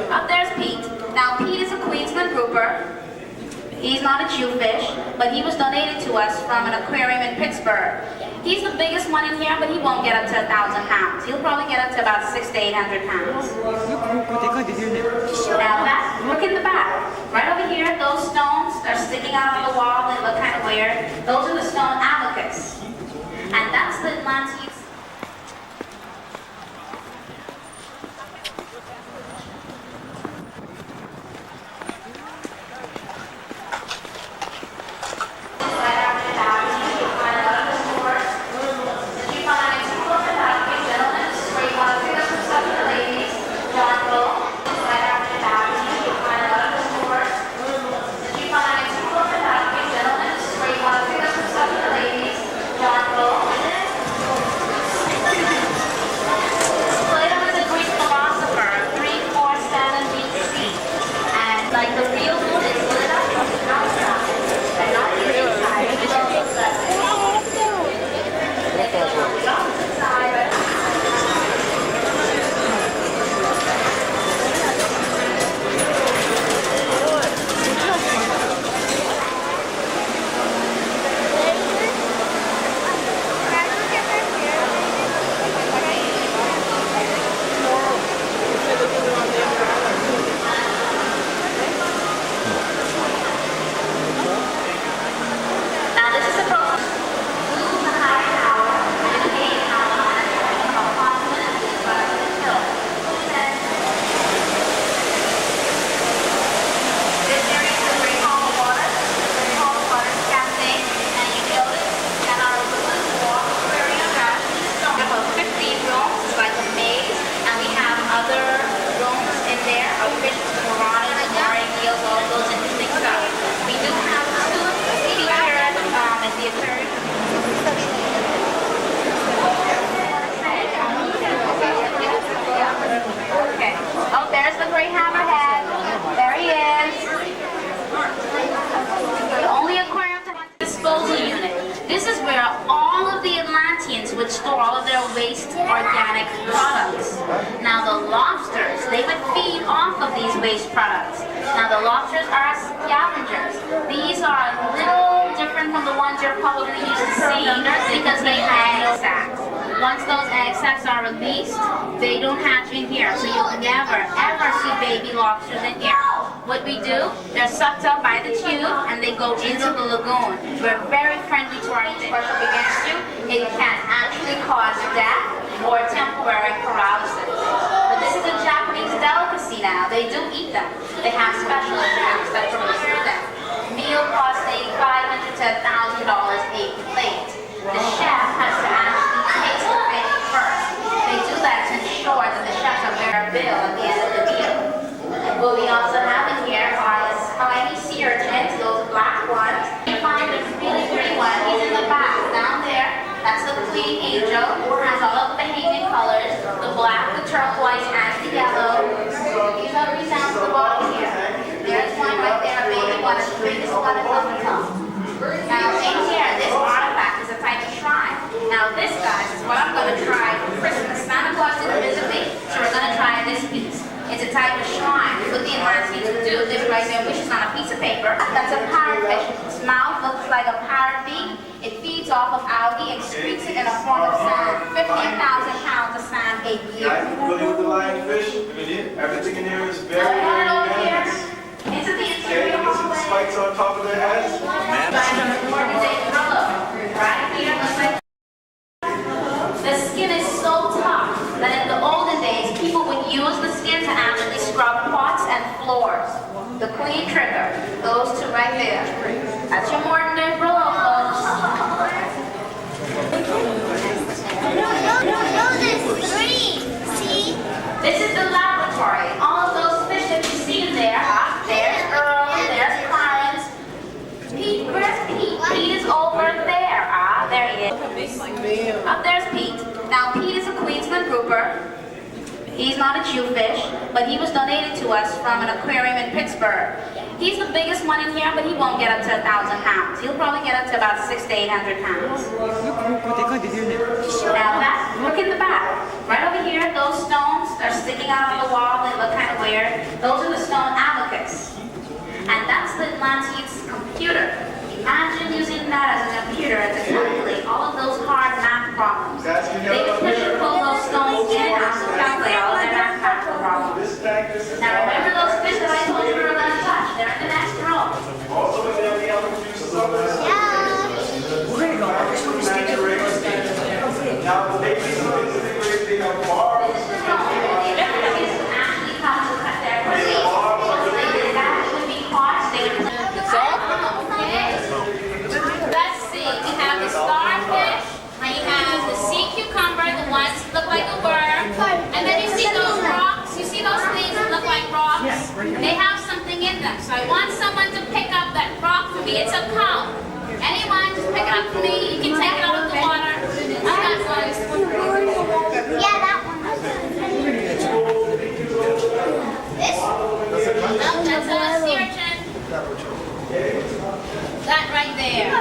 Up there's Pete. Now Pete is a Queensland grouper. He's not a Jewfish, but he was donated to us from an aquarium in Pittsburgh. He's the biggest one in here, but he won't get up to 1,000 pounds. He'll probably get up to about 600 to 800 pounds. Now that, look in the back. Right over here, those stones are sticking out on the wall. They look kind of weird. Those are the stone abacus. And that's the Atlantis. Would store all of their waste organic products. Now the lobsters, they would feed off of these waste products. Now the lobsters are scavengers. These are a little different from the ones you're probably used to seeing because they have egg sacs. Once those egg sacs are released, they don't hatch in here, so you'll never ever see baby lobsters in here. What we do, they're sucked up by the tube and they go into the lagoon. We're very friendly to our fish. Brush up against you, it can actually cause death or temporary paralysis. But this is a Japanese delicacy now. They do eat them. They have special chefs that prepare them. Meal costs $8,500 to $1,000 a plate. The chef has to actually taste the fish first. They do that to ensure that the chefs are their bill at the end of the meal. What we also have in here are tiny sea urchins, those black ones. You find a really pretty one. He's in the back down there. That's the queen angel. Has all of the Bahamian colors: the black, the turquoise, and the yellow. These are the sounds at the bottom here. There's one right there, a baby one. The biggest one is on the top. Now in here, this artifact is a type of shrine. Now this, guys, is what I'm going to try for Christmas. Santa Claus didn't visit me, so we're going to try this piece. It's a type of shrine. What the Atlantis would do, they would write their wishes on a piece of paper. That's a parrotfish. Its mouth looks like a parrot beak. It feeds off of algae and excretes it in a form of sand. 15,000 pounds of sand a year. Familiar with the lionfish? Everything in here is very, very nice. Into the interior hallway. Spikes on top of their heads. Right here, looks like the skin is so tough that in the olden days, people would use the skin to actually scrub pots and floors. The queen trigger, those two right there. That's your modern day Brillo, folks. No, there's three. See? This is the laboratory. All of those fish that you see in there, there's Earl, there's Clarence. Pete, where's Pete? Pete is over there. There he is. Up there's Pete. Now Pete is a Queensland grouper. He's not a Jewfish, but he was donated to us from an aquarium in Pittsburgh. He's the biggest one in here, but he won't get up to 1,000 pounds. He'll probably get up to about 600 to 800 pounds. Now that, look in the back. Right over here, those stones are sticking out on the wall. They look kind of weird. somewhere, those are the stone abacus. And that's the Atlantis computer. Imagine using that as a computer to calculate all of those hard math problems. They would push and pull those stones in and also calculate all of their mathematical problems. Now remember those fish that I told you we were going to touch? They're in the next row. Also, when they're the other producers of this. Now, they do something to think they have bars. This is wrong. The Olympians actually come to cut their proceeds. So they did that, it would be cost. They would Let's see, we have the starfish, and you have the sea cucumber, the ones that look like a worm, and then you see those rocks, you see those things that look like rocks? They have something in them, so I want someone to pick up that rock for me. It's a cone. Anyone, just pick it up for me. You can take it out of the water. I got one. Yeah, that one. This? No, that's a sea urchin. That right there.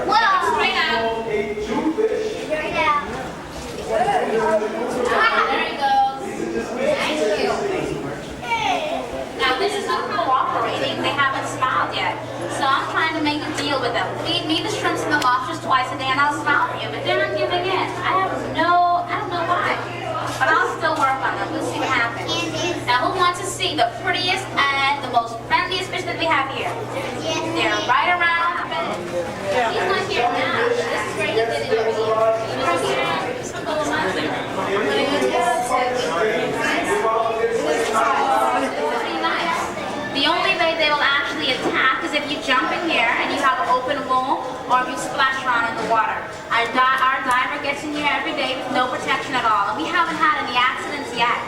Whoa. Straight out. Straight out. There he goes. Thank you. Now this is not cooperating. They haven't smiled yet. So I'm trying to make a deal with them. Feed me the shrimps and the lobsters twice a day and I'll smile for you. But they're not giving in. I don't know why. But I'll still work on them. We'll see what happens. Now who wants to see the prettiest and the most friendliest fish that we have here? They're right around. He's not here now. This is where he did it. He was here just a couple of months ago. Pretty nice. The only way they will actually attack is if you jump in here and you have an open wound or if you splash around in the water. Our diver gets in here every day with no protection at all. And we haven't had any accidents yet.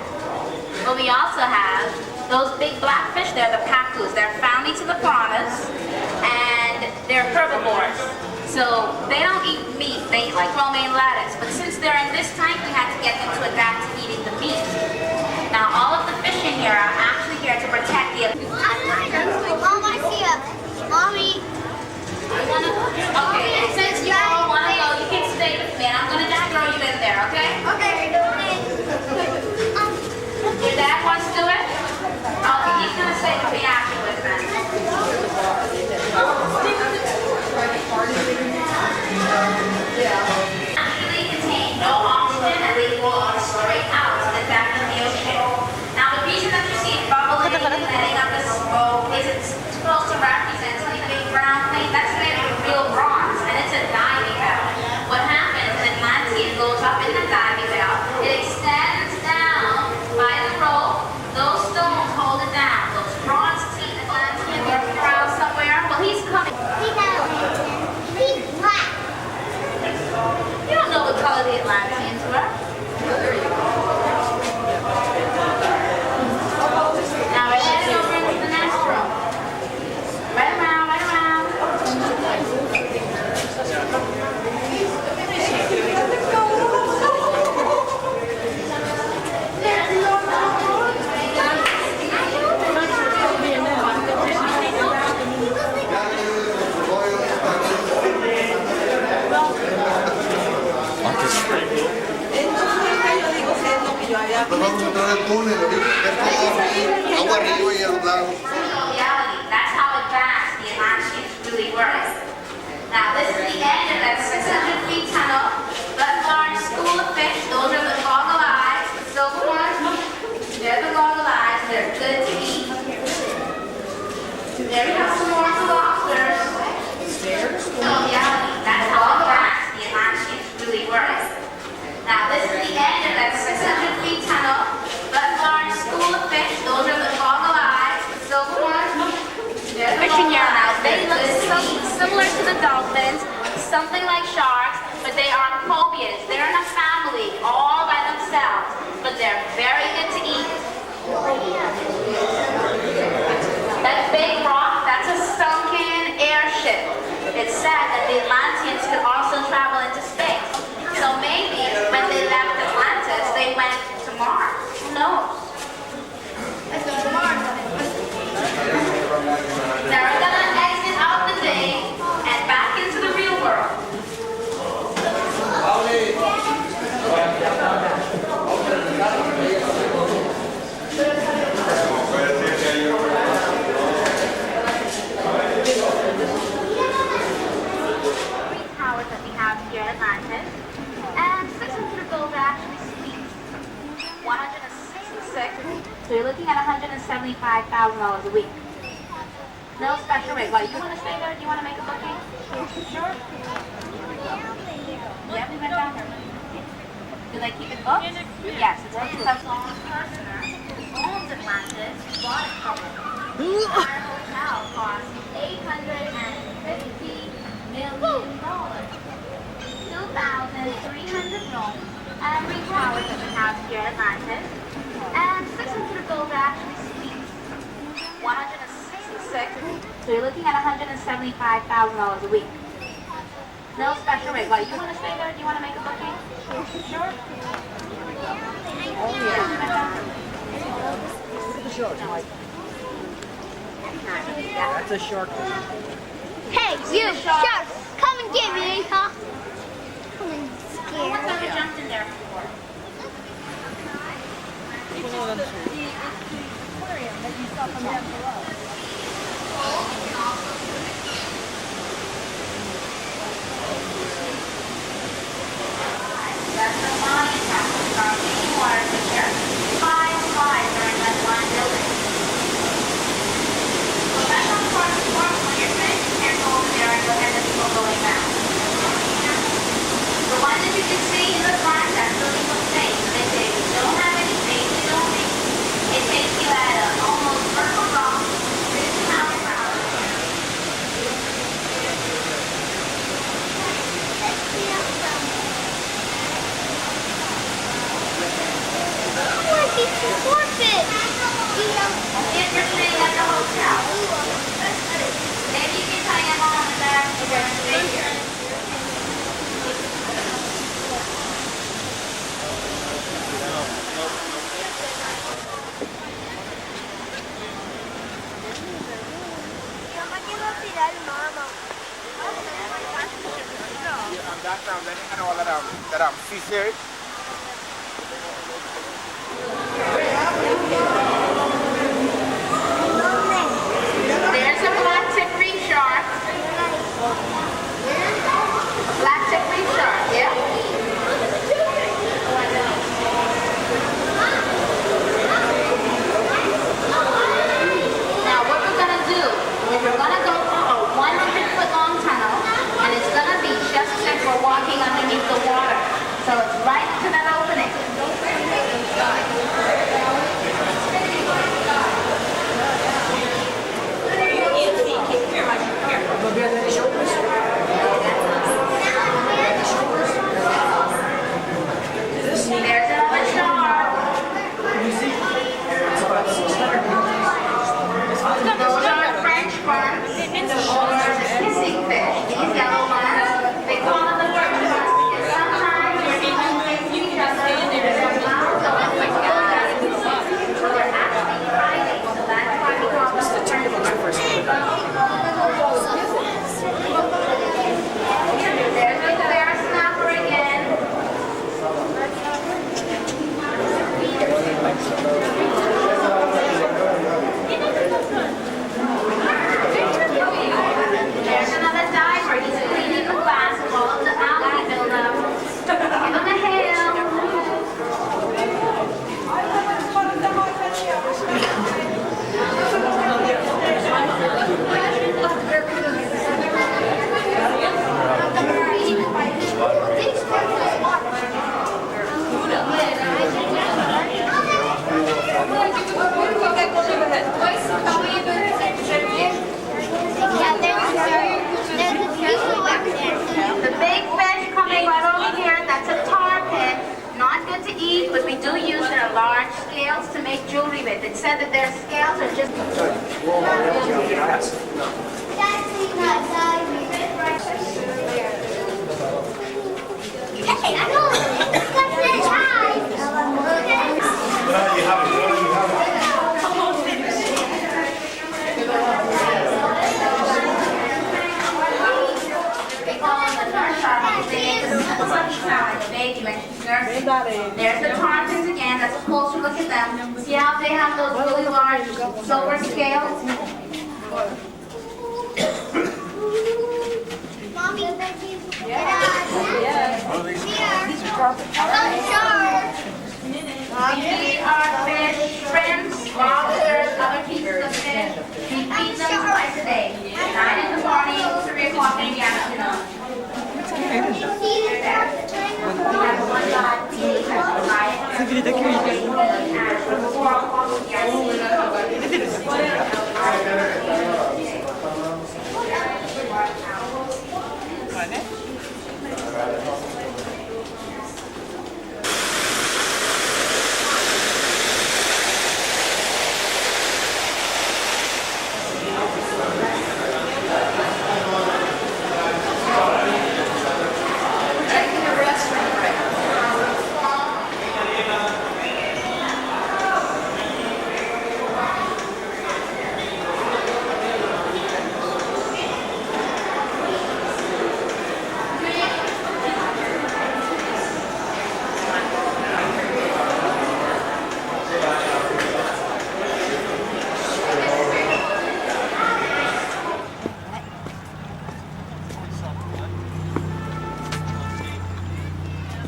But we also have those big black fish there, the pacus. They're family to the piranhas and they're herbivores. So they don't eat meat, they eat like romaine lettuce. But since they're in this tank, we had to get them to adapt to eating the meat. Now all of the fish in here are actually here to protect the... Mom, I see a mommy. Okay, and since you all want to go, you can stay with me and I'm going to just throw you in there, okay? Okay. Your dad wants to do it? Okay, he's going to stay with me afterwards then. Actually contain no oxygen and they flow straight out to the depth of the ocean. Now the reason that you see it bubbling and letting up the smoke is it's supposed to represent a big brown plate. That's made of real bronze and it's a diving bell. What happens in Atlantis goes up in the diving bell, it extends down by the rope, those stones hold it down. Those bronze teeth Atlantean working around somewhere. Well, he's coming. He's black. You don't know what color the Atlanteans were. Now we're heading over into the next room. Right around, right around. Nos vamos a entrar al túnel, ahorita agua arriba y a los lados. Reality. That's how advanced the Atlanteans really were. Now this is the end of that 600 feet tunnel. That large school of fish, those are the goggle eyes, the silver ones. They're the goggle eyes, they're good to eat. There we have some more of the lobsters. Reality. That's how advanced the Atlanteans really were. Now this is the end of that 600 feet tunnel. That large school of fish, those are the goggle eyes, the silver ones. They're the fishing here now. They look similar to the dolphins, something like sharks, but they are copias. They're in a family all by themselves, but they're very good to eat. That big rock, that's a sunken airship. It's said that the Atlanteans could also travel into space. So maybe when they left Atlantis, they went to Mars. Who knows? Let's go to Mars. Now we're gonna exit out the day and back into the real world. have here at Atlantis. And 600 of those are actually sweet. 166. So you're looking at $175,000 a week. No special rate. Well, you want to stay there? Do you want to make a booking? Sure. Yeah, we went down there. Do they keep it booked? Yes, it's booked because personer who owns Atlantis bought it from them. Our hotel costs $850 million. 2,300 rooms, every tower that we have here at Atlantis. And 600 of those are actually suites. 166. So you're looking at $175,000 a week. No special rate. Well, you want to stay there? Do you want to make a booking? Sure. That's a shark. Hey, you, shark, come and get me, huh? Come and scare What's me. ever jumped in there before? That's the line attack from any water picture. 5 slides are in that one building. So that's on part of the form. When you're finished, you can't go over there and look at the people going down. The one that you can see in the front, that's the legal stage. So they say, if you don't have any stage, you don't need. It takes you at an almost vertical drop, 50 miles per hour. He's forfeit. If you're staying at the hotel, maybe you can tell your mom and dad you're going to stay here. Seafood. There's a black tip reef shark. Black tip reef shark, yeah? Now what we're going to do is we're going to go through a 100-foot long tunnel, and it's going to be just as if we're walking underneath the water. So it's right to that opening. There's another shark. Those are French worms, or the kissing fish. These yellow ones, they call them the worm worms. And sometimes they're even facing each other. There's a mouth going together. So they're actually fighting. So that's why we call them the worm worms. There's a bear snapper again. There's another diver. He's cleaning the glass of all of the algae buildup. Give him a hail. The big fish coming right over here, that's a tar pit. Not good to eat, but we do use their large scales to make jewelry with. It said that their scales are just... Hey, I know. You have it. They call them the nurse sharks. They make the sunshine, the baby when she's nursing. There's the tar pits again. That's a closer look at them. See how they have those really large silver scales? Mommy. These are carpet. These are fish, shrimps, lobsters, other pieces of fish. We feed them twice a day. 9 in the morning, 3 o'clock in the afternoon. Sige, dito kayo.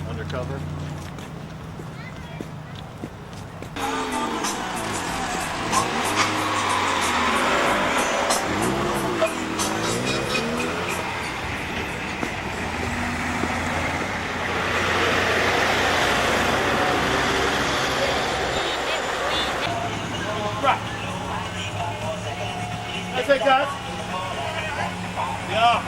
Undercover. That's it, guys. Yeah.